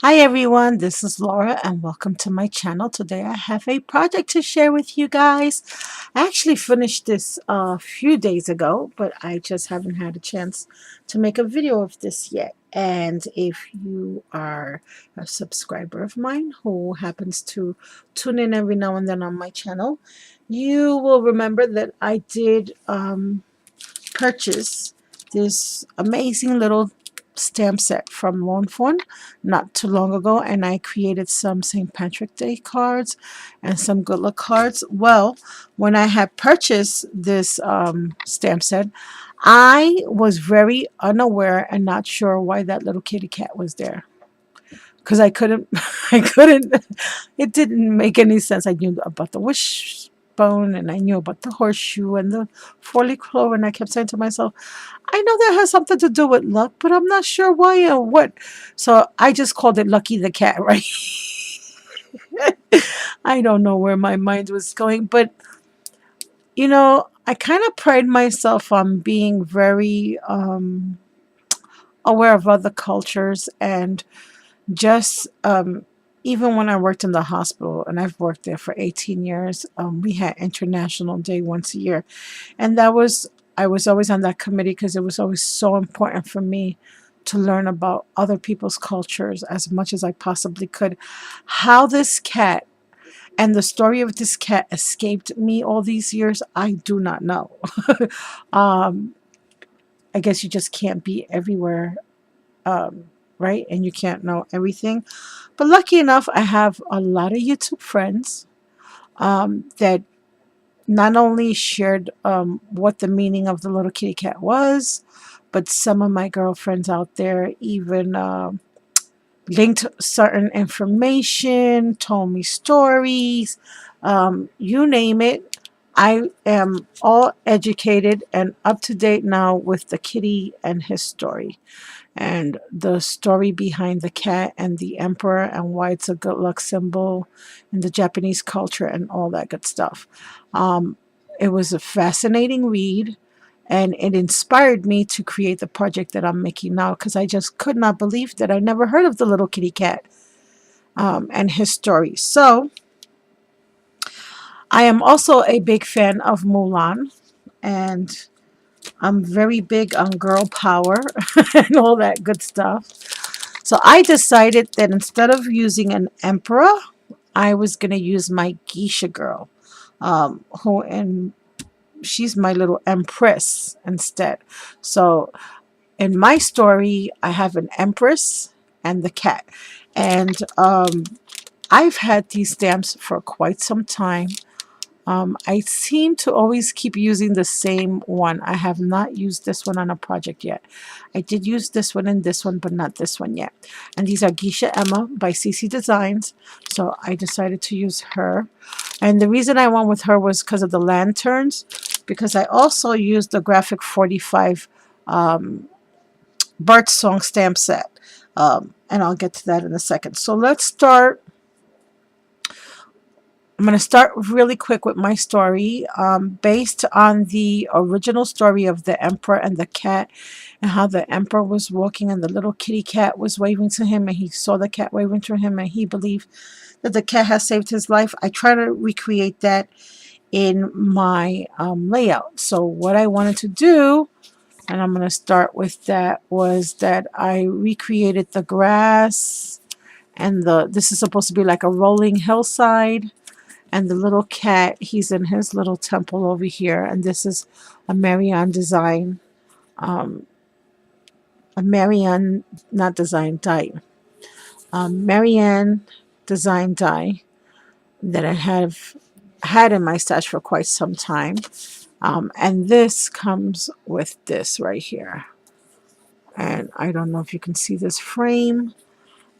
Hi everyone, this is Laura and welcome to my channel. Today I have a project to share with you guys. I actually finished this a few days ago, but I just haven't had a chance to make a video of this yet. And if you are a subscriber of mine who happens to tune in every now and then on my channel, you will remember that I did purchase this amazing little stamp set from Lawn Fawn not too long ago, and I created some St. Patrick Day cards and some good luck cards. Well, when I had purchased this stamp set, I was very unaware and not sure why that little kitty cat was there because I couldn't, I couldn't, it didn't make any sense. I knew about the wishbone and I knew about the horseshoe and the four-leaf clover, and I kept saying to myself, I know that has something to do with luck, but I'm not sure why or what. So I just called it Lucky the Cat, right? I don't know where my mind was going, but I kind of pride myself on being very aware of other cultures and just even when I worked in the hospital, and I've worked there for 18 years, we had International Day once a year. And I was always on that committee because it was always so important for me to learn about other people's cultures as much as I possibly could. How this cat and the story of this cat escaped me all these years, I do not know. um, I guess you just can't be everywhere, right? And you can't know everything. But lucky enough, I have a lot of YouTube friends that not only shared what the meaning of the little kitty cat was, but some of my girlfriends out there even linked certain information, told me stories, you name it. I am all educated and up to date now with the kitty and his story and the story behind the cat and the emperor and why it's a good luck symbol in the Japanese culture and all that good stuff. Um, it was a fascinating read and it inspired me to create the project that I'm making now because I just could not believe that I never heard of the little kitty cat and his story. So I am also a big fan of Mulan, and I'm very big on girl power and all that good stuff. So I decided that instead of using an emperor, I was going to use my geisha girl, who and she's my little empress instead. So in my story, I have an empress and the cat, and I've had these stamps for quite some time. I seem to always keep using the same one. I have not used this one on a project yet. I did use this one and this one, but not this one yet. And these are Geisha Emma by CC Designs. So I decided to use her. And the reason I went with her was because of the lanterns, because I also used the Graphic 45 Bart Song stamp set. And I'll get to that in a second. So let's start. I'm going to start really quick with my story, based on the original story of the emperor and the cat, and how the emperor was walking and the little kitty cat was waving to him, and he saw the cat waving to him, and he believed that the cat has saved his life. I try to recreate that in my layout. So what I wanted to do, and I'm going to start with that, was that I recreated the grass, and this is supposed to be like a rolling hillside, and the little cat, he's in his little temple over here, and this is a Marianne design, um, a Marianne, not design, die, Marianne design die that I have had in my stash for quite some time. And this comes with this right here. And I don't know if you can see this frame.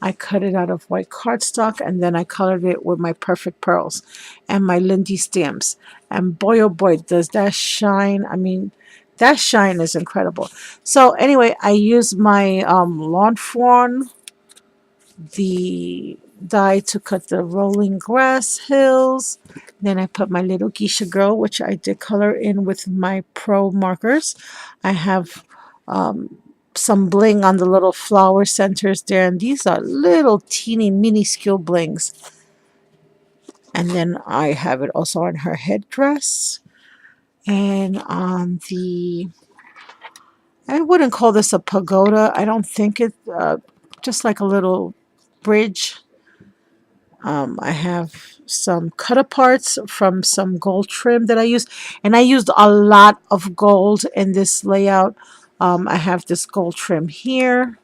I cut it out of white cardstock, and then I colored it with my Perfect Pearls and my Lindy stamps. And boy, oh boy, does that shine. I mean, that shine is incredible. So anyway, I used my Lawn Fawn, the die to cut the rolling grass hills. Then I put my little geisha girl, which I did color in with my pro markers. I have some bling on the little flower centers there, and these are little teeny minuscule blings. And then I have it also on her headdress and on the, I wouldn't call this a pagoda. I don't think it, just like a little bridge. I have some cut aparts from some gold trim that I used, and I used a lot of gold in this layout. I have this gold trim here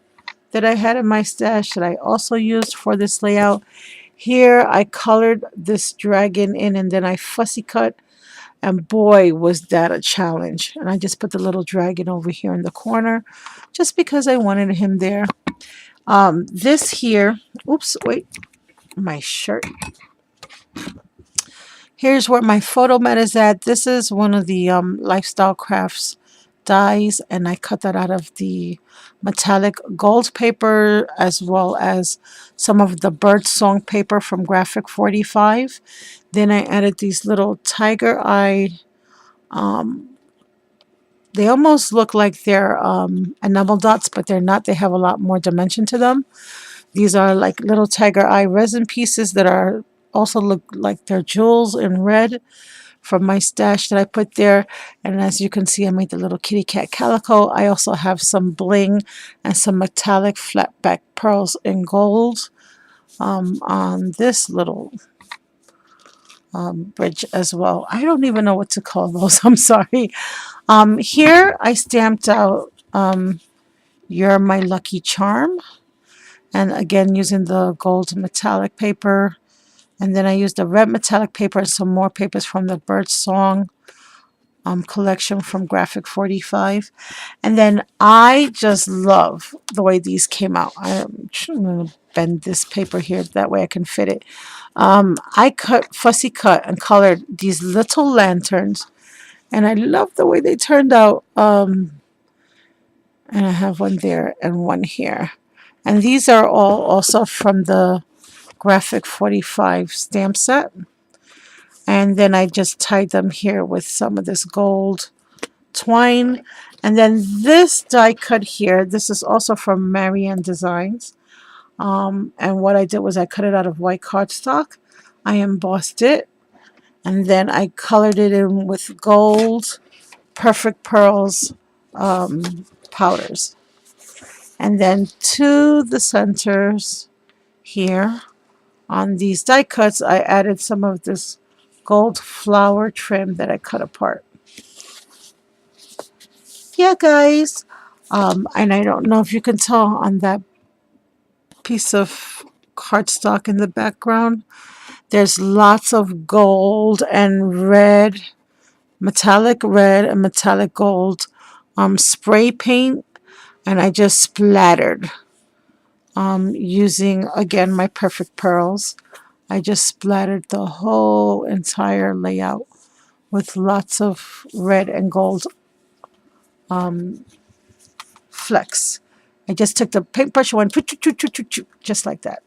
that I had in my stash that I also used for this layout. Here I colored this dragon in, and then I fussy cut, and boy was that a challenge. And I just put the little dragon over here in the corner just because I wanted him there. This here, oops, wait, my shirt. Here's where my photo mat is at. This is one of the Lifestyle Crafts dies, and I cut that out of the metallic gold paper as well as some of the bird song paper from Graphic 45. Then I added these little tiger eye. They almost look like they're enamel dots, but they're not. They have a lot more dimension to them. These are like little tiger eye resin pieces that are also look like they're jewels in red from my stash that I put there. And as you can see, I made the little kitty cat calico. I also have some bling and some metallic flat back pearls in gold on this little bridge as well. I don't even know what to call those. I'm sorry. Here I stamped out You're My Lucky Charm. And again, using the gold metallic paper. And then I used the red metallic paper and some more papers from the Bird Song collection from Graphic 45. And then I just love the way these came out. I'm going to bend this paper here. That way I can fit it. I fussy cut and colored these little lanterns. And I love the way they turned out. And I have one there and one here. And these are all also from the Graphic 45 stamp set. And then I just tied them here with some of this gold twine. And then this die cut here, this is also from Marianne Designs. And what I did was I cut it out of white cardstock. I embossed it. And then I colored it in with gold Perfect Pearls powders. And then to the centers here on these die cuts, I added some of this gold flower trim that I cut apart. Yeah, guys. And I don't know if you can tell on that piece of cardstock in the background, there's lots of gold and red, metallic red and metallic gold spray paint. And I just splattered using, again, my Perfect Pearls. I just splattered the whole entire layout with lots of red and gold flecks. I just took the paintbrush and went just like that.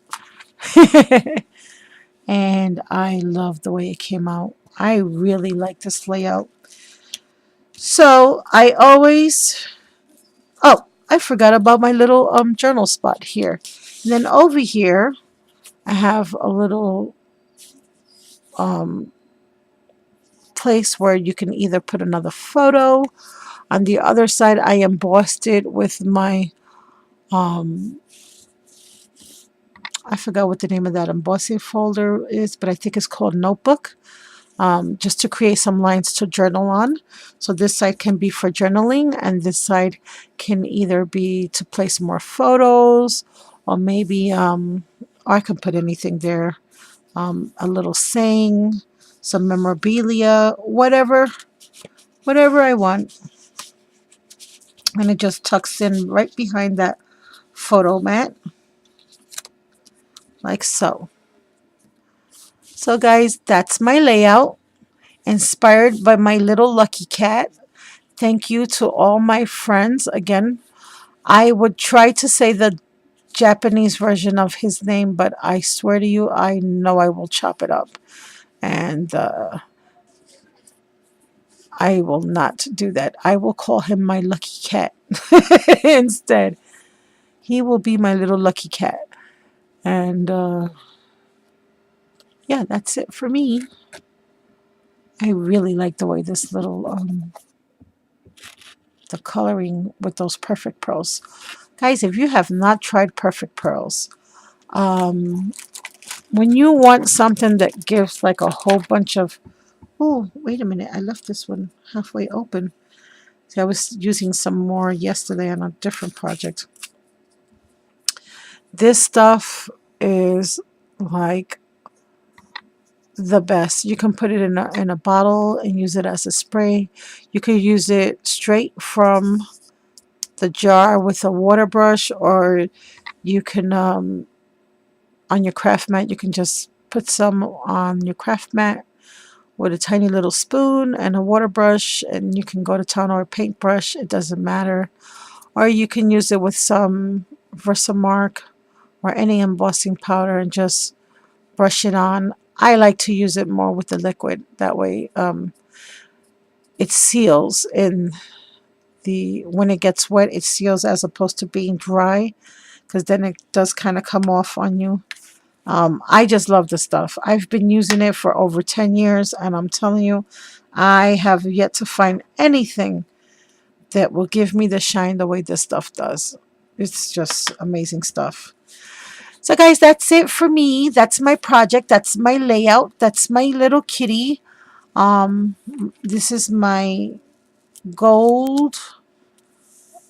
And I love the way it came out. I really like this layout. So I always, oh, I forgot about my little journal spot here. And then over here, I have a little place where you can either put another photo. On the other side, I embossed it with my, I forgot what the name of that embossing folder is, but I think it's called Notebook, just to create some lines to journal on. So this side can be for journaling, and this side can either be to place more photos, or maybe I can put anything there, a little saying, some memorabilia, whatever I want. And it just tucks in right behind that photo mat, like so. So guys, that's my layout, inspired by my little lucky cat. Thank you to all my friends. Again, I would try to say the Japanese version of his name, but I swear to you, I know I will chop it up. And I will not do that. I will call him my lucky cat instead. He will be my little lucky cat. And yeah, that's it for me. I really like the way this little the coloring with those perfect pearls. Guys, if you have not tried perfect pearls, um, when you want something that gives like a whole bunch of, oh, wait a minute, I left this one halfway open. See, I was using some more yesterday on a different project. This stuff is like the best. You can put it in a bottle and use it as a spray. You could use it straight from the jar with a water brush, or you can on your craft mat, you can just put some on your craft mat with a tiny little spoon and a water brush, and you can go to town, or a paintbrush, it doesn't matter. Or you can use it with some Versamark or any embossing powder and just brush it on. I like to use it more with the liquid. That way it seals in the, when it gets wet, it seals as opposed to being dry, because then it does kind of come off on you. I just love the stuff. I've been using it for over 10 years, and I'm telling you, I have yet to find anything that will give me the shine the way this stuff does. It's just amazing stuff. So, guys, that's it for me. That's my project. That's my layout. That's my little kitty. This is my gold.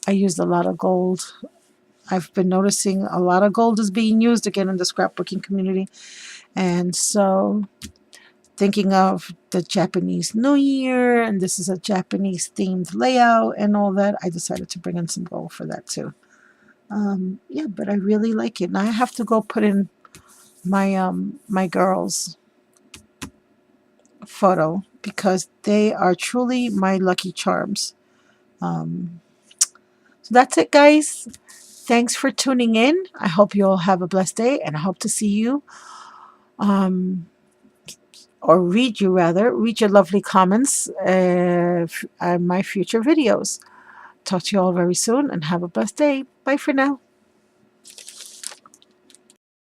I used a lot of gold. I've been noticing a lot of gold is being used again in the scrapbooking community. And so, thinking of the Japanese New Year, and this is a Japanese themed layout and all that, I decided to bring in some gold for that too. Yeah, but I really like it. Now I have to go put in my girls' photo because they are truly my lucky charms. Um, so that's it, guys. Thanks for tuning in. I hope you all have a blessed day, and I hope to see you, um, or read you rather, read your lovely comments on my future videos. Talk to you all very soon, and have a blessed day. Bye for now.